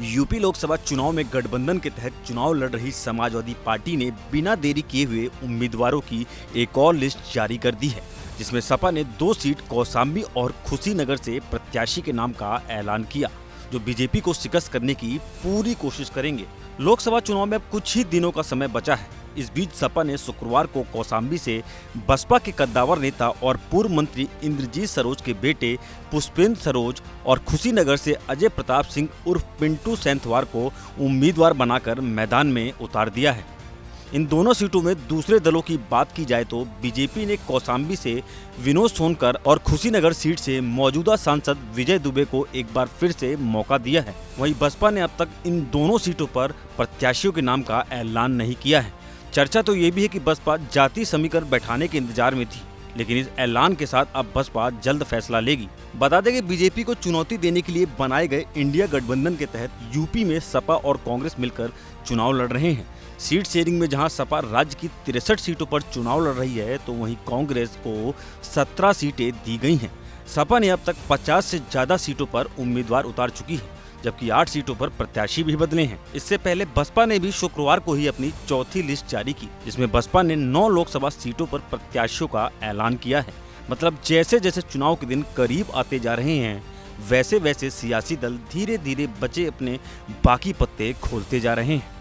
UP Lok Sabha चुनाव में गठबंधन के तहत चुनाव लड़ रही समाजवादी पार्टी ने बिना देरी किए हुए उम्मीदवारों की एक और लिस्ट जारी कर दी है, जिसमें सपा ने 2 सीट कौशाम्बी और खुशीनगर से प्रत्याशी के नाम का ऐलान किया, जो बीजेपी को शिकस्त करने की पूरी कोशिश करेंगे। लोकसभा चुनाव में अब कुछ ही दिनों का समय बचा है। इस बीच सपा ने शुक्रवार को कौशाम्बी से बसपा के कद्दावर नेता और पूर्व मंत्री इंद्रजीत सरोज के बेटे पुष्पेंद्र सरोज और खुशीनगर से अजय प्रताप सिंह उर्फ पिंटू सेंथवार को उम्मीदवार बनाकर मैदान में उतार दिया है। इन दोनों सीटों में दूसरे दलों की बात की जाए तो बीजेपी ने कौशाम्बी से विनोद सोनकर और खुशीनगर सीट से मौजूदा सांसद विजय दुबे को एक बार फिर से मौका दिया है। वहीं बसपा ने अब तक इन दोनों सीटों पर प्रत्याशियों के नाम का ऐलान नहीं किया है। चर्चा तो ये भी है कि बसपा जाति समीकरण बैठाने के इंतजार में थी, लेकिन इस ऐलान के साथ अब बसपा जल्द फैसला लेगी। बता दें कि बीजेपी को चुनौती देने के लिए बनाए गए इंडिया गठबंधन के तहत यूपी में सपा और कांग्रेस मिलकर चुनाव लड़ रहे हैं। सीट शेयरिंग में जहां सपा राज्य की 63 सीटों पर चुनाव लड़ रही है, तो वहीं कांग्रेस को 17 सीटें दी गई हैं। सपा ने अब तक 50 से ज्यादा सीटों पर उम्मीदवार उतार चुकी है, जबकि 8 सीटों पर प्रत्याशी भी बदले हैं। इससे पहले बसपा ने भी शुक्रवार को ही अपनी चौथी लिस्ट जारी की, जिसमें बसपा ने 9 लोकसभा सीटों पर प्रत्याशियों का ऐलान किया है। मतलब जैसे जैसे चुनाव के दिन करीब आते जा रहे हैं, वैसे वैसे सियासी दल धीरे धीरे बचे अपने बाकी पत्ते खोलते जा रहे हैं।